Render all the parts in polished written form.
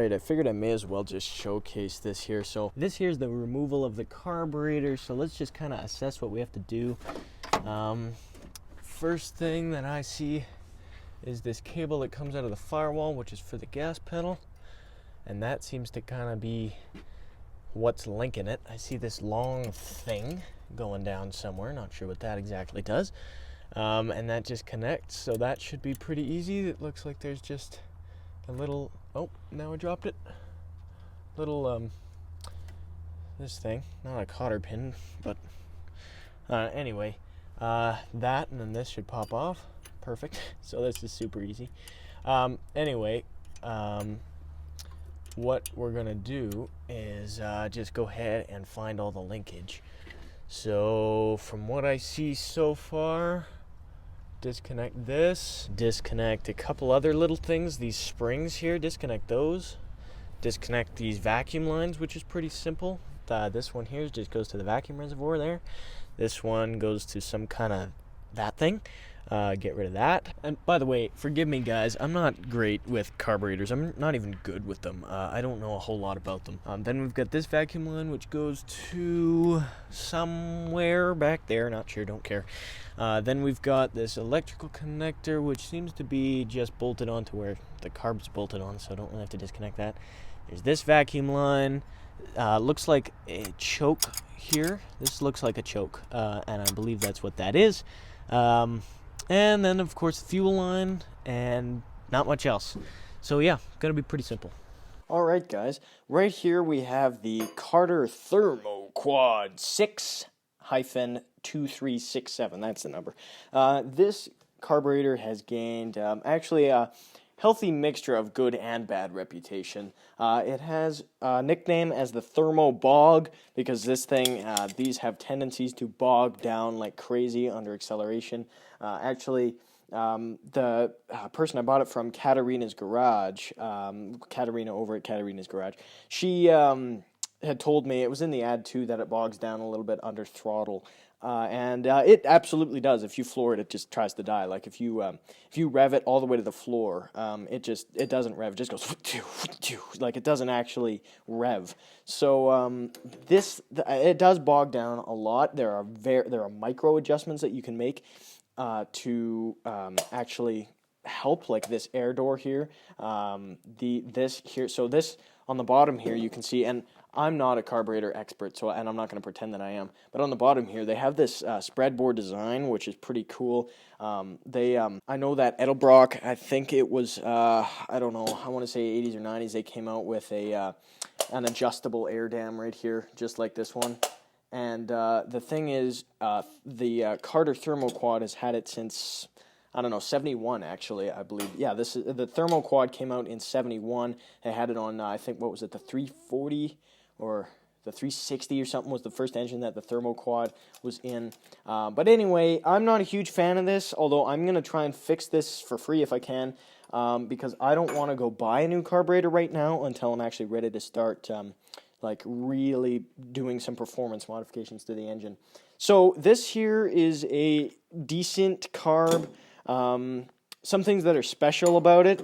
Alright, I figured I may as well just showcase this here. So this here is the removal of the carburetor, so let's just kind of assess what we have to do. First thing that I see is this cable that comes out of the firewall, which is for the gas pedal, and that seems to kind of be what's linking it. I see this long thing going down somewhere, not sure what that exactly does, and that just connects, so that should be pretty easy. It looks like there's just a little, oh, now I dropped it, little this thing, not a cotter pin, but anyway, that, and then this should pop off. Perfect. So this is super easy. Anyway, what we're gonna do is just go ahead and find all the linkage. So from what I see so far, disconnect this, disconnect a couple other little things, these springs here, disconnect those, disconnect these vacuum lines, which is pretty simple. This one here just goes to the vacuum reservoir there. This one goes to some kind of that thing. Get rid of that. And by the way, forgive me guys, I'm not great with carburetors. I'm not even good with them. I don't know a whole lot about them. Then we've got this vacuum line, which goes to somewhere back there, not sure, don't care. Then we've got this electrical connector, which seems to be just bolted onto where the carb's bolted on, so I don't really have to disconnect that. There's this vacuum line. Looks like a choke here. This looks like a choke, and I believe that's what that is. And then, of course, the fuel line, and not much else. So, yeah, gonna be pretty simple. Alright, guys. Right here we have the Carter Thermo-Quad 6-2367. That's the number. This carburetor has gained, actually, a healthy mixture of good and bad reputation. It has a nickname as the Thermo Bog because this thing, these have tendencies to bog down like crazy under acceleration. Actually, the person I bought it from, Katarina's Garage, Katarina over at Katarina's Garage, she had told me, it was in the ad too, that it bogs down a little bit under throttle. And it absolutely does. If you floor it, it just tries to die. Like if you rev it all the way to the floor, it doesn't rev. It just goes like it doesn't actually rev. So it does bog down a lot. There are micro adjustments that you can make to actually help, like this air door here. This here. So this on the bottom here, you can see, and I'm not a carburetor expert, and I'm not going to pretend that I am, but on the bottom here, they have this spreadboard design, which is pretty cool. I know that Edelbrock, I think it was, I don't know, I want to say 80s or 90s, they came out with an adjustable air dam right here, just like this one. And the thing is, the Carter Thermo-Quad has had it since, I don't know, 71 actually, I believe. Yeah, the Thermo-Quad came out in 71. They had it on, I think, what was it, the 340 or the 360 or something was the first engine that the Thermo-Quad was in. But anyway, I'm not a huge fan of this, although I'm going to try and fix this for free if I can, because I don't want to go buy a new carburetor right now until I'm actually ready to start like really doing some performance modifications to the engine. So this here is a decent carb. Some things that are special about it,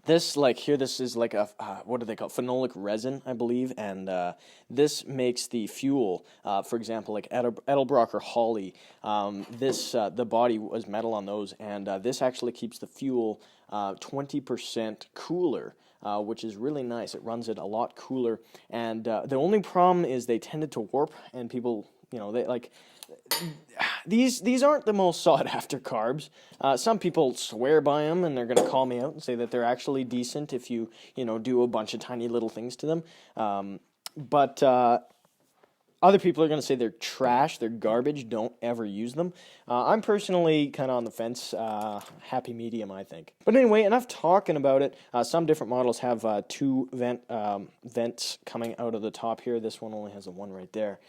this is like a, what do they call it? Phenolic resin, I believe, and this makes the fuel, for example, like Edelbrock or Holly, the body was metal on those, and this actually keeps the fuel 20% cooler, which is really nice. It runs it a lot cooler, and the only problem is they tended to warp, and people, they like, these aren't the most sought after carbs. Some people swear by them, and they're going to call me out and say that they're actually decent if you do a bunch of tiny little things to them. But other people are going to say they're trash, they're garbage, don't ever use them. I'm personally kind of on the fence, happy medium, I think. But anyway, enough talking about it. Some different models have two vents coming out of the top here. This one only has the one right there.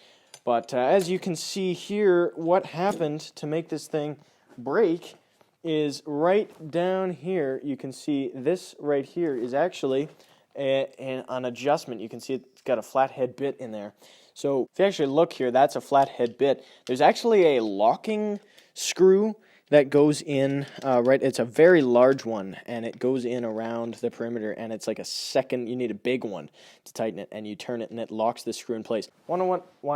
But as you can see here, what happened to make this thing break is right down here. You can see this right here is actually an adjustment. You can see it's got a flathead bit in there. So if you actually look here, that's a flathead bit. There's actually a locking screw that goes in, right, it's a very large one, and it goes in around the perimeter, and it's like a second, you need a big one to tighten it, and you turn it, and it locks the screw in place. Why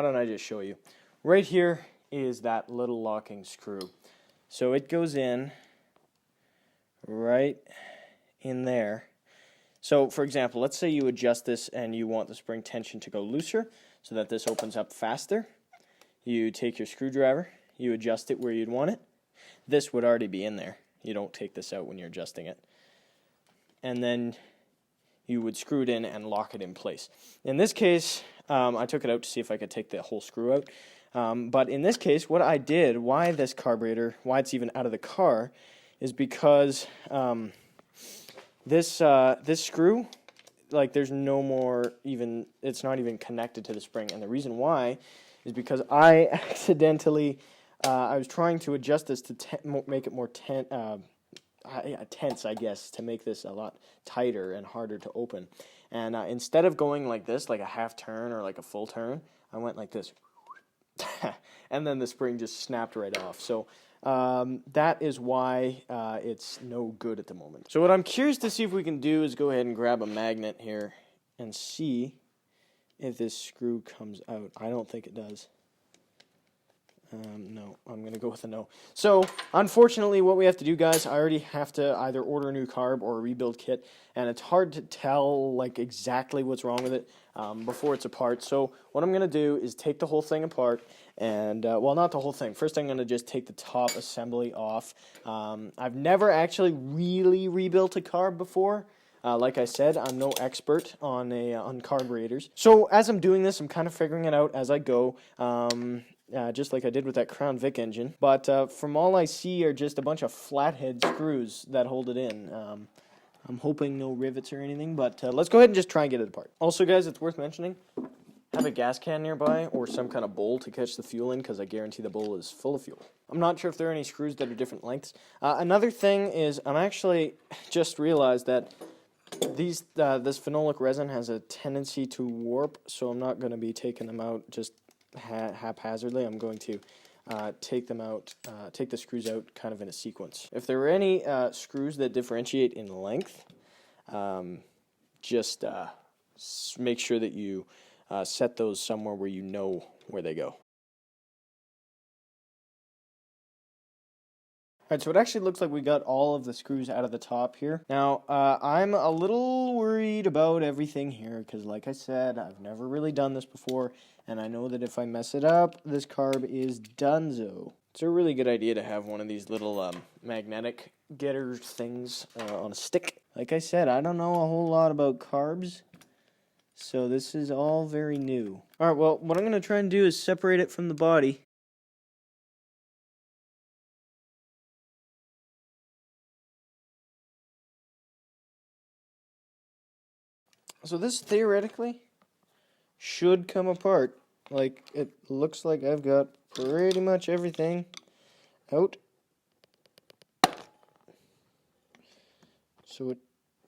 don't I just show you? Right here is that little locking screw. So it goes in right in there. So, for example, let's say you adjust this and you want the spring tension to go looser so that this opens up faster. You take your screwdriver, you adjust it where you'd want it. This would already be in there. You don't take this out when you're adjusting it. And then you would screw it in and lock it in place. In this case, I took it out to see if I could take the whole screw out. But in this case, what I did, why this carburetor, why it's even out of the car, is because this screw, like there's no more even, it's not even connected to the spring. And the reason why is because I accidentally, I was trying to adjust this to make it more tense, I guess, to make this a lot tighter and harder to open. And instead of going like this, like a half turn or like a full turn, I went like this. And then the spring just snapped right off. So that is why it's no good at the moment. So what I'm curious to see if we can do is go ahead and grab a magnet here and see if this screw comes out. I don't think it does. No, I'm going to go with a no. So, unfortunately, what we have to do, guys, I already have to either order a new carb or a rebuild kit, and it's hard to tell, like, exactly what's wrong with it before it's apart. So, what I'm going to do is take the whole thing apart, and, well, not the whole thing. First, I'm going to just take the top assembly off. I've never actually really rebuilt a carb before. Like I said, I'm no expert on carburetors. So, as I'm doing this, I'm kind of figuring it out as I go. Just like I did with that Crown Vic engine. But from all I see are just a bunch of flathead screws that hold it in. I'm hoping no rivets or anything, but let's go ahead and just try and get it apart. Also, guys, it's worth mentioning, have a gas can nearby or some kind of bowl to catch the fuel in, because I guarantee the bowl is full of fuel. I'm not sure if there are any screws that are different lengths. Another thing is I'm actually just realized that this phenolic resin has a tendency to warp, so I'm not going to be taking them out just haphazardly. I'm going to take the screws out kind of in a sequence. If there are any screws that differentiate in length, just make sure that you set those somewhere where you know where they go. Alright, so it actually looks like we got all of the screws out of the top here. Now, I'm a little worried about everything here, because like I said, I've never really done this before, and I know that if I mess it up, this carb is donezo. It's a really good idea to have one of these little magnetic getter things on a stick. Like I said, I don't know a whole lot about carbs, so this is all very new. Alright, well, what I'm going to try and do is separate it from the body. So this theoretically should come apart. Like, it looks like I've got pretty much everything out. So it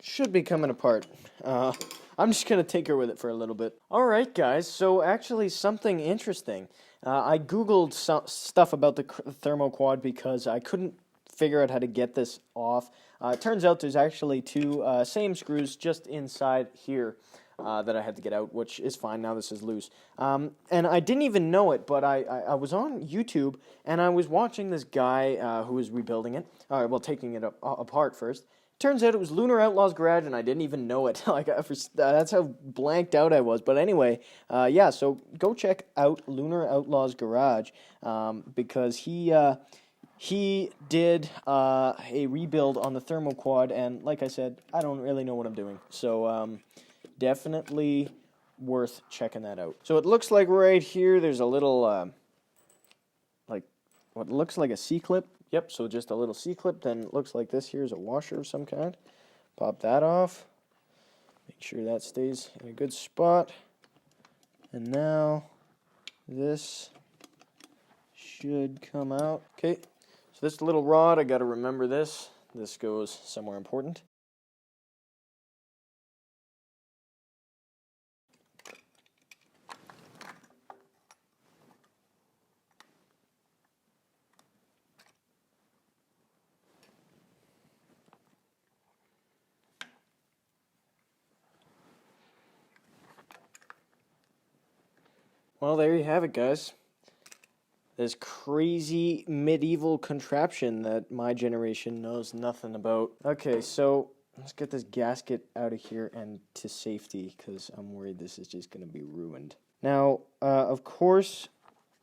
should be coming apart. I'm just going to tinker with it for a little bit. Alright, guys, so actually something interesting. I Googled stuff about the Thermo-Quad because I couldn't figure out how to get this off. It turns out there's actually two same screws just inside here that I had to get out, which is fine. Now this is loose. And I didn't even know it, but I was on YouTube, and I was watching this guy who was rebuilding it, well, taking it apart first. Turns out it was Lunar Outlaw's garage, and I didn't even know it. Like that's how blanked out I was. But anyway, yeah, so go check out Lunar Outlaw's garage because he did a rebuild on the Thermo-Quad, and like I said, I don't really know what I'm doing. So definitely worth checking that out. So it looks like right here there's a little, like what looks like a C-clip. Yep, so just a little C-clip. Then it looks like this here is a washer of some kind. Pop that off. Make sure that stays in a good spot. And now this should come out. Okay. So this little rod, I got to remember this. This goes somewhere important. Well, there you have it, guys. This crazy medieval contraption that my generation knows nothing about. Okay, so let's get this gasket out of here and to safety, because I'm worried this is just going to be ruined. Now, of course,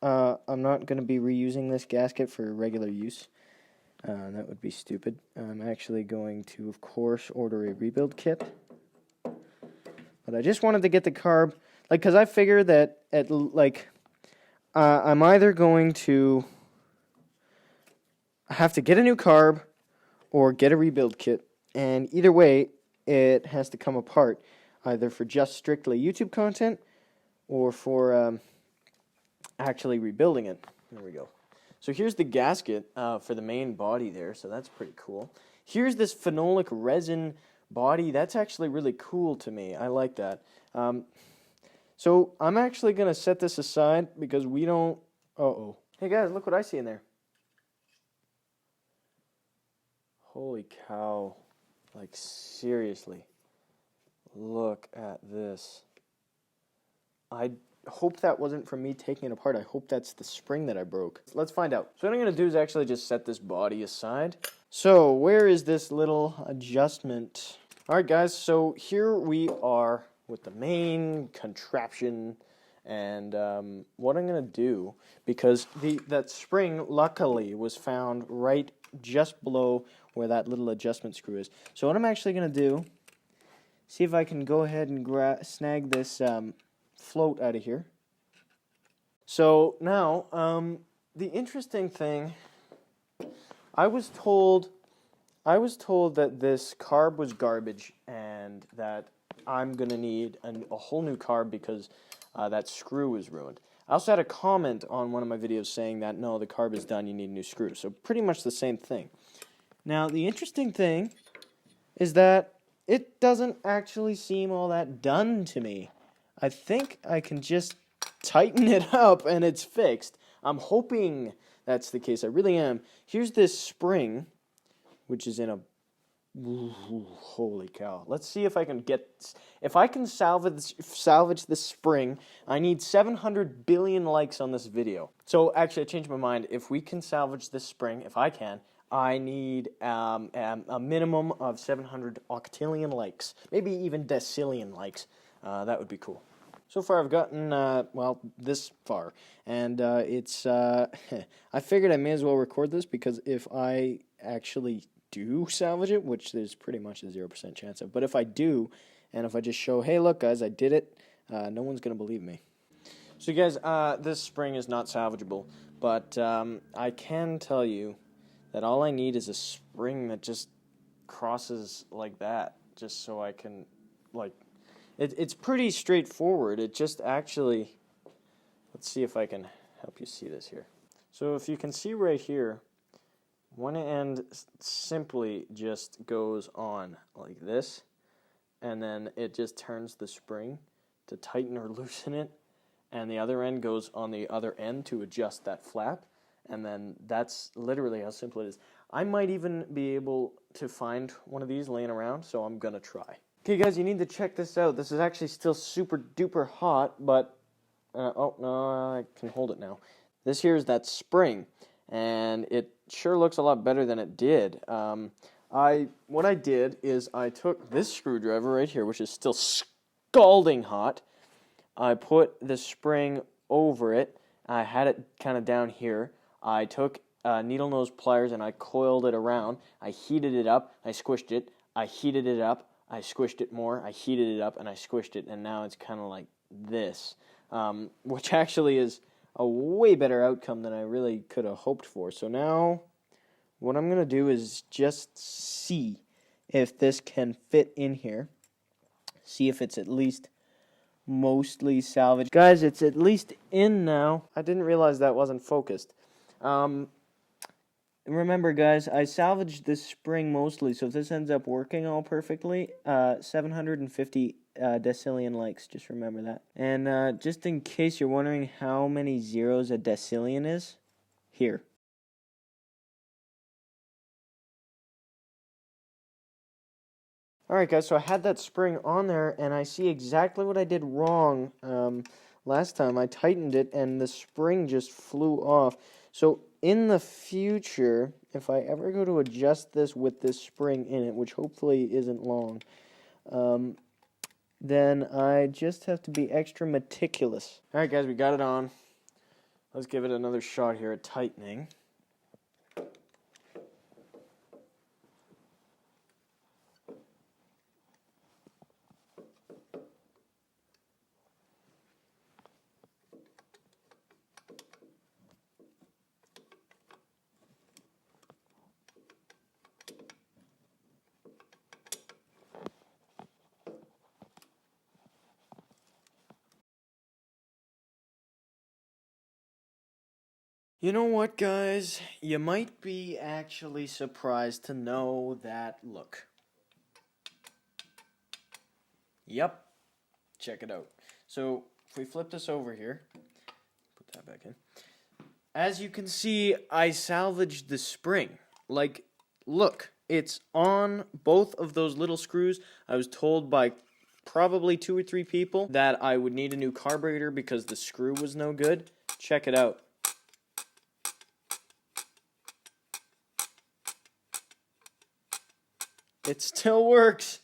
I'm not going to be reusing this gasket for regular use. That would be stupid. I'm actually going to, of course, order a rebuild kit. But I just wanted to get the carb, because I figure that I'm either going to have to get a new carb or get a rebuild kit, and either way, it has to come apart, either for just strictly YouTube content or for actually rebuilding it. There we go. So here's the gasket for the main body there, so that's pretty cool. Here's this phenolic resin body. That's actually really cool to me. I like that. So I'm actually going to set this aside because we don't... Uh-oh. Hey guys, look what I see in there. Holy cow. Like, seriously. Look at this. I hope that wasn't from me taking it apart. I hope that's the spring that I broke. Let's find out. So what I'm going to do is actually just set this body aside. So where is this little adjustment? Alright guys, so here we are with the main contraption, and what I'm going to do, because that spring luckily was found right just below where that little adjustment screw is. So what I'm actually going to do, see if I can go ahead and snag this float out of here. So now, the interesting thing, I was told that this carb was garbage and that I'm going to need a whole new carb because that screw was ruined. I also had a comment on one of my videos saying that, no, the carb is done, you need a new screw. So pretty much the same thing. Now, the interesting thing is that it doesn't actually seem all that done to me. I think I can just tighten it up and it's fixed. I'm hoping that's the case. I really am. Here's this spring, which is in a... Ooh, holy cow. Let's see if I can salvage this spring. I need 700 billion likes on this video. So actually I changed my mind. If we can salvage this spring, if I can, I need a minimum of 700 octillion likes. Maybe even decillion likes. That would be cool. So far I've gotten, well, this far. And it's, I figured I may as well record this because if I actually do salvage it, which there's pretty much a 0% chance of, but if I do, and if I just show, hey, look, guys, I did it, no one's going to believe me. So, guys, this spring is not salvageable, but I can tell you that all I need is a spring that just crosses like that, just so I can, like, it's pretty straightforward. It just actually, let's see if I can help you see this here. So if you can see right here, one end simply just goes on like this, and then it just turns the spring to tighten or loosen it, and the other end goes on the other end to adjust that flap, and then that's literally how simple it is. I might even be able to find one of these laying around, so I'm going to try. Okay, guys, you need to check this out. This is actually still super duper hot, but, oh, no, I can hold it now. This here is that spring, and it sure looks a lot better than it did. What I did is I took this screwdriver right here, which is still scalding hot. I put the spring over it. I had it kind of down here. I took needle nose pliers and I coiled it around. I heated it up. I squished it. I heated it up. I squished it more. I heated it up and I squished it, and now it's kind of like this, which actually is a way better outcome than I really could have hoped for. So now what I'm going to do is just see if this can fit in here. See if it's at least mostly salvaged. Guys, it's at least in now. I didn't realize that wasn't focused. Remember, guys, I salvaged this spring mostly, so if this ends up working all perfectly, 750 decillion likes, just remember that. And just in case you're wondering how many zeros a decillion is, here. Alright guys, so I had that spring on there, and I see exactly what I did wrong last time I tightened it and the spring just flew off. So in the future, if I ever go to adjust this with this spring in it, which hopefully isn't long, then I just have to be extra meticulous. All right, guys, we got it on. Let's give it another shot here at tightening. You know what, guys? You might be actually surprised to know that, look. Yep. Check it out. So, if we flip this over here, put that back in. As you can see, I salvaged the spring. Like, look, it's on both of those little screws. I was told by probably 2 or 3 people that I would need a new carburetor because the screw was no good. Check it out. It still works.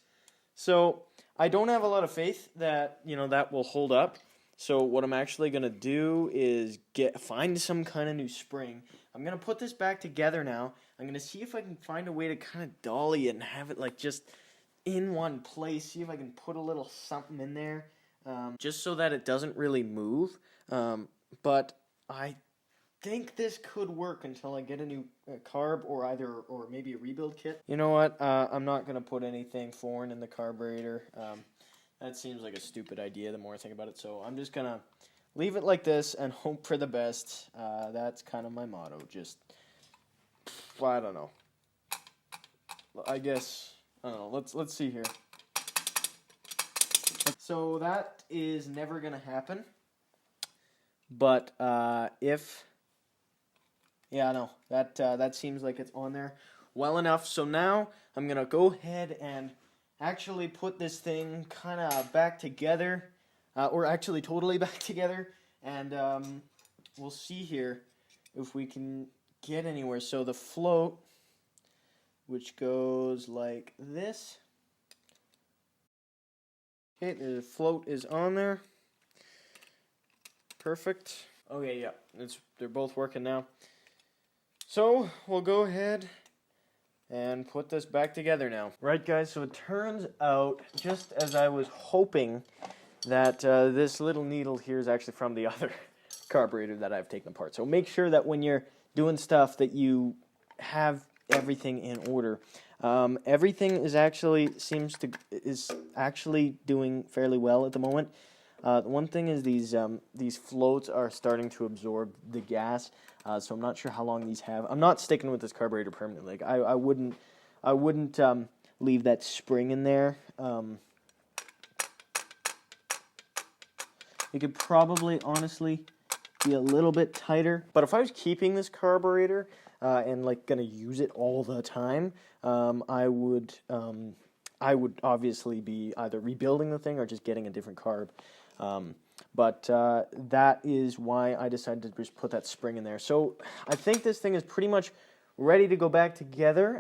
So I don't have a lot of faith that, that will hold up. So what I'm actually going to do is find some kind of new spring. I'm going to put this back together now. I'm going to see if I can find a way to kind of dolly it and have it like just in one place. See if I can put a little something in there just so that it doesn't really move. But I think this could work until I get a new carb or maybe a rebuild kit. You know what? I'm not going to put anything foreign in the carburetor. That seems like a stupid idea the more I think about it. So I'm just going to leave it like this and hope for the best. That's kind of my motto. Just, I don't know. I guess, I don't know. Let's see here. So that is never going to happen. But yeah, no, that seems like it's on there well enough. So now I'm going to go ahead and actually put this thing kind of back together, or actually totally back together, and we'll see here if we can get anywhere. So the float, which goes like this. Okay, the float is on there. Perfect. Okay, yeah, they're both working now. So we'll go ahead and put this back together now. Right, guys, so it turns out, just as I was hoping, that this little needle here is actually from the other carburetor that I've taken apart. So make sure that when you're doing stuff that you have everything in order. Everything is actually doing fairly well at the moment. The one thing is these floats are starting to absorb the gas, so I'm not sure how long these have. I'm not sticking with this carburetor permanently. Like I wouldn't leave that spring in there. It could probably honestly be a little bit tighter, but if I was keeping this carburetor and like gonna use it all the time, I would obviously be either rebuilding the thing or just getting a different carb. But that is why I decided to just put that spring in there. So I think this thing is pretty much ready to go back together.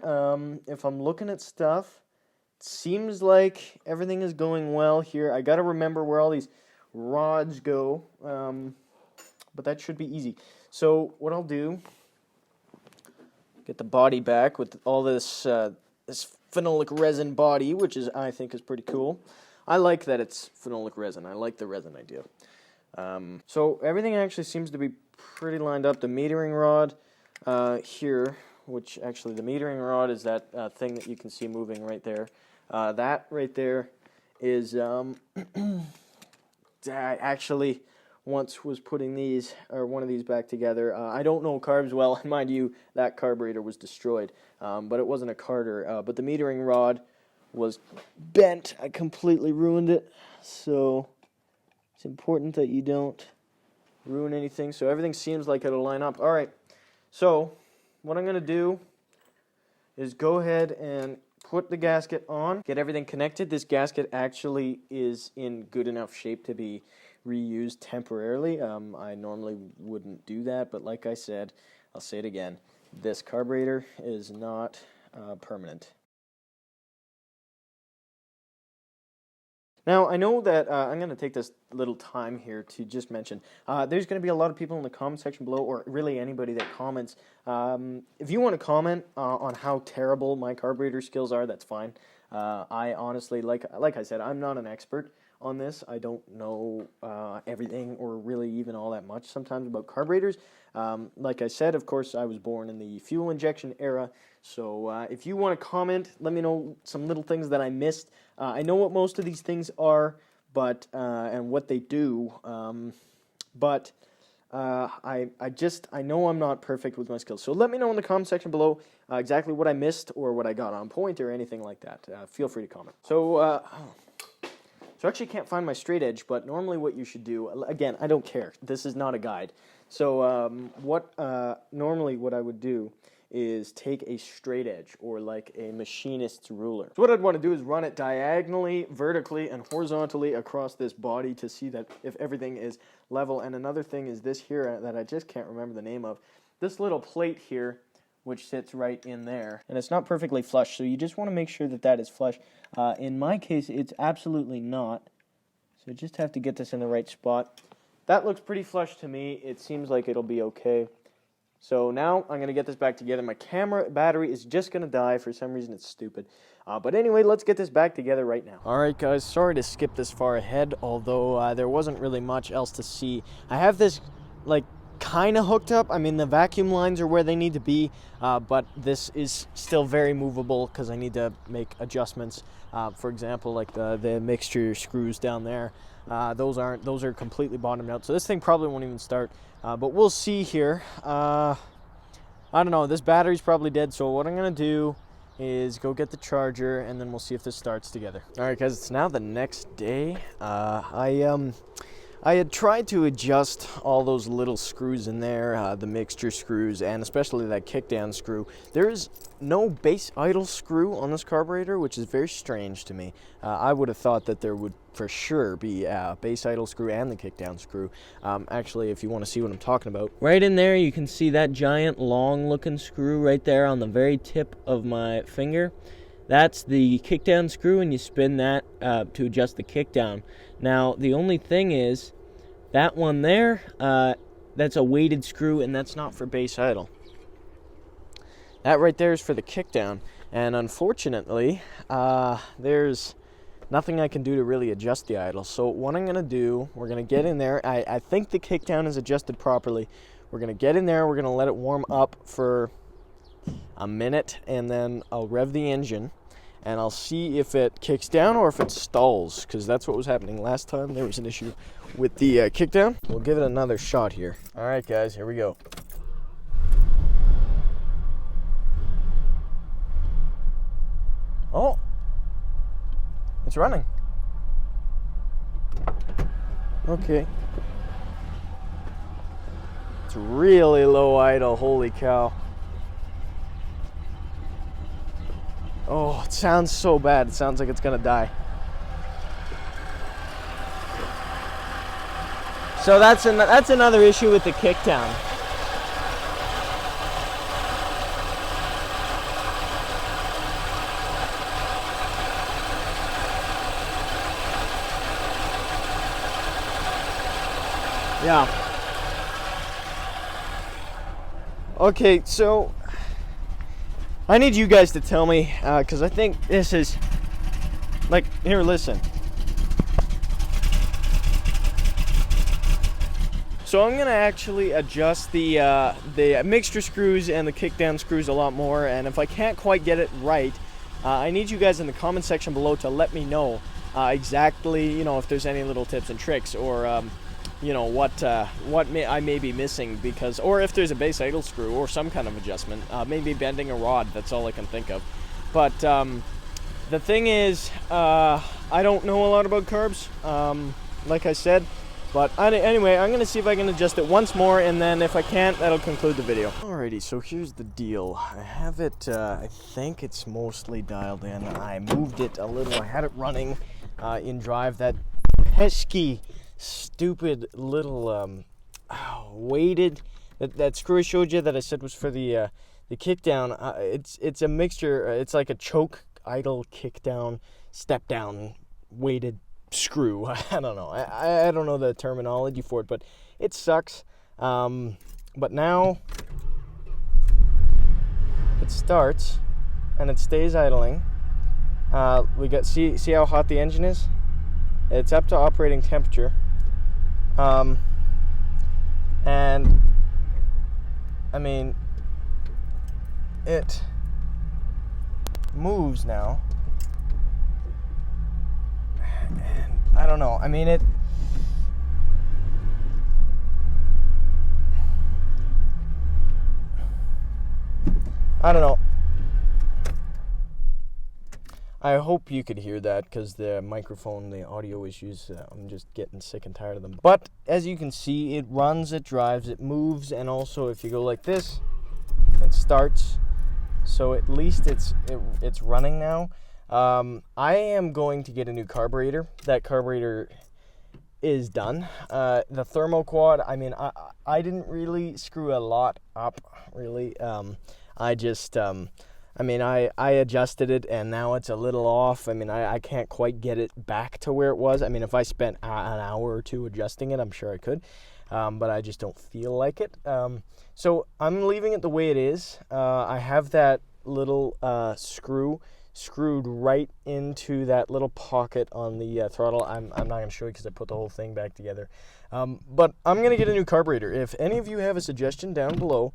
If I'm looking at stuff, it seems like everything is going well here. I got to remember where all these rods go, but that should be easy. So what I'll do, get the body back with all this phenolic resin body, which I think is pretty cool. I like that it's phenolic resin. I like the resin idea. So everything actually seems to be pretty lined up. The metering rod here, which actually the metering rod is that thing that you can see moving right there. That right there is I actually once was putting these or one of these back together. I don't know carbs well, and mind you, that carburetor was destroyed, but it wasn't a Carter. But the metering rod was bent. I completely ruined it, so it's important that you don't ruin anything. So everything seems like it'll line up. All right, so what I'm going to do is go ahead and put the gasket on, get everything connected. This gasket actually is in good enough shape to be reused temporarily. I normally wouldn't do that, but like I said, I'll say it again, this carburetor is not permanent. Now, I know that I'm going to take this little time here to just mention, there's going to be a lot of people in the comment section below, or really anybody that comments. If you want to comment on how terrible my carburetor skills are, that's fine. I honestly, like I said, I'm not an expert on this. I don't know everything or really even all that much sometimes about carburetors. Like I said, of course, I was born in the fuel injection era, so if you want to comment, let me know some little things that I missed. I know what most of these things are, but and what they do, but I know I'm not perfect with my skills. So let me know in the comment section below exactly what I missed or what I got on point or anything like that. Feel free to comment. So I actually can't find my straight edge, but normally what you should do, again, I don't care. This is not a guide. So normally what I would do is take a straight edge, or like a machinist's ruler. So what I'd want to do is run it diagonally, vertically, and horizontally across this body to see that if everything is level. And another thing is this here that I just can't remember the name of. This little plate here, which sits right in there, and it's not perfectly flush, so you just want to make sure that that is flush. In my case, it's absolutely not, so just have to get this in the right spot. That looks pretty flush to me. It seems like it'll be okay. So now I'm going to get this back together. My camera battery is just going to die. For some reason, it's stupid. But anyway, let's get this back together right now. All right, guys, sorry to skip this far ahead, although there wasn't really much else to see. I have this, like, kind of hooked up. I mean, the vacuum lines are where they need to be, but this is still very movable because I need to make adjustments. For example, like the mixture screws down there. Those are completely bottomed out, so this thing probably won't even start. But we'll see here. I don't know. This battery's probably dead, so what I'm gonna do is go get the charger, and then we'll see if this starts together. All right, guys, it's now the next day. I had tried to adjust all those little screws in there, the mixture screws, and especially that kickdown screw. There is no base idle screw on this carburetor, which is very strange to me. I would have thought that there would for sure be a base idle screw and the kickdown screw. Actually, if you want to see what I'm talking about, right in there you can see that giant long looking screw right there on the very tip of my finger. That's the kickdown screw, and you spin that to adjust the kickdown. Now, the only thing is, that one there, that's a weighted screw, and that's not for base idle. That right there is for the kickdown, and unfortunately, there's nothing I can do to really adjust the idle. So what I'm going to do, we're going to get in there. I think the kickdown is adjusted properly. We're going to get in there, we're going to let it warm up for a minute, and then I'll rev the engine, and I'll see if it kicks down or if it stalls, because that's what was happening last time. There was an issue with the kickdown. We'll give it another shot here. All right, guys, here we go. Oh, it's running. Okay. It's really low idle, holy cow. Oh, it sounds so bad. It sounds like it's gonna die. So that's another issue with the kickdown. Yeah. Okay, so I need you guys to tell me, because I think this is, like, here, listen. So I'm going to actually adjust the mixture screws and the kickdown screws a lot more, and if I can't quite get it right, I need you guys in the comment section below to let me know exactly, you know, if there's any little tips and tricks, or you know, what I may be missing, because, or if there's a base idle screw or some kind of adjustment, maybe bending a rod. That's all I can think of. But the thing is, I don't know a lot about carbs, like I said. But anyway, I'm going to see if I can adjust it once more, and then if I can't, that'll conclude the video. Alrighty, so here's the deal. I have it, I think it's mostly dialed in. I moved it a little. I had it running in drive. That pesky stupid little weighted that screw I showed you that I said was for the kickdown. It's a mixture. It's like a choke, idle, kickdown, step down, weighted screw. I don't know. I don't know the terminology for it, but it sucks. But now it starts and it stays idling. We got see how hot the engine is. It's up to operating temperature. And I mean, it moves now. And I don't know. I mean, I don't know. I hope you could hear that because the microphone, the audio issues, I'm just getting sick and tired of them. But as you can see, it runs, it drives, it moves, and also if you go like this, it starts. So at least it's running now. I am going to get a new carburetor. That carburetor is done. The Thermo-Quad, I mean, I didn't really screw a lot up, really. I just... I mean, I adjusted it, and now it's a little off. I mean, I can't quite get it back to where it was. I mean, if I spent an hour or two adjusting it, I'm sure I could, but I just don't feel like it. So I'm leaving it the way it is. I have that little screw screwed right into that little pocket on the throttle. I'm not going to show you because I put the whole thing back together. But I'm going to get a new carburetor. If any of you have a suggestion down below.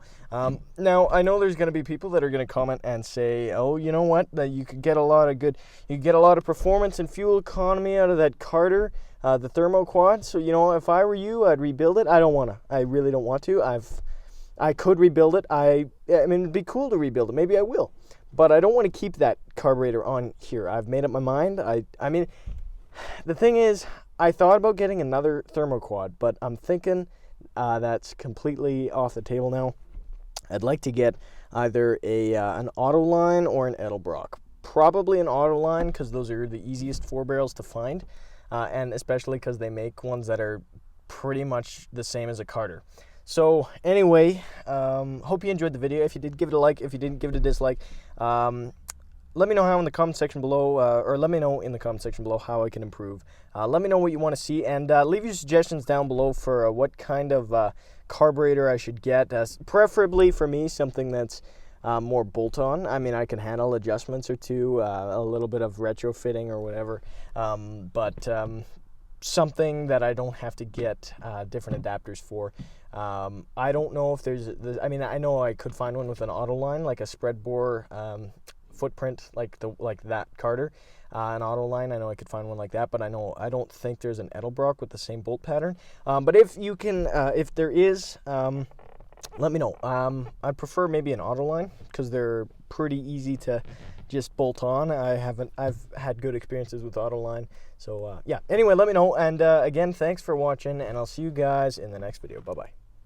Now, I know there's going to be people that are going to comment and say, oh, you know what, that you could get a lot of performance and fuel economy out of that Carter, the Thermo-Quad. So, you know, if I were you, I'd rebuild it. I don't want to. I really don't want to. I could rebuild it. I mean, it'd be cool to rebuild it. Maybe I will. But I don't want to keep that carburetor on here. I've made up my mind. I mean, the thing is, I thought about getting another Thermo-Quad, but I'm thinking that's completely off the table now. I'd like to get either an Autoline or an Edelbrock. Probably an Autoline because those are the easiest 4 barrels to find, and especially because they make ones that are pretty much the same as a Carter. So anyway, hope you enjoyed the video. If you did, give it a like. If you didn't, give it a dislike. Let me know how in the comment section below, or let me know in the comment section below how I can improve. Let me know what you want to see, and leave your suggestions down below for what kind of carburetor I should get. Preferably for me, something that's more bolt-on. I mean, I can handle adjustments or two, a little bit of retrofitting or whatever, but something that I don't have to get different adapters for. I don't know if there's, I mean, I know I could find one with an Autoline, like a spread bore footprint, like that Carter, an Autoline. I know I could find one like that, but I don't think there's an Edelbrock with the same bolt pattern. But if you can, if there is, let me know. I'd prefer maybe an Autoline because they're pretty easy to just bolt on. I've had good experiences with Autoline. So yeah, anyway, let me know. And again, thanks for watching, and I'll see you guys in the next video. Bye-bye.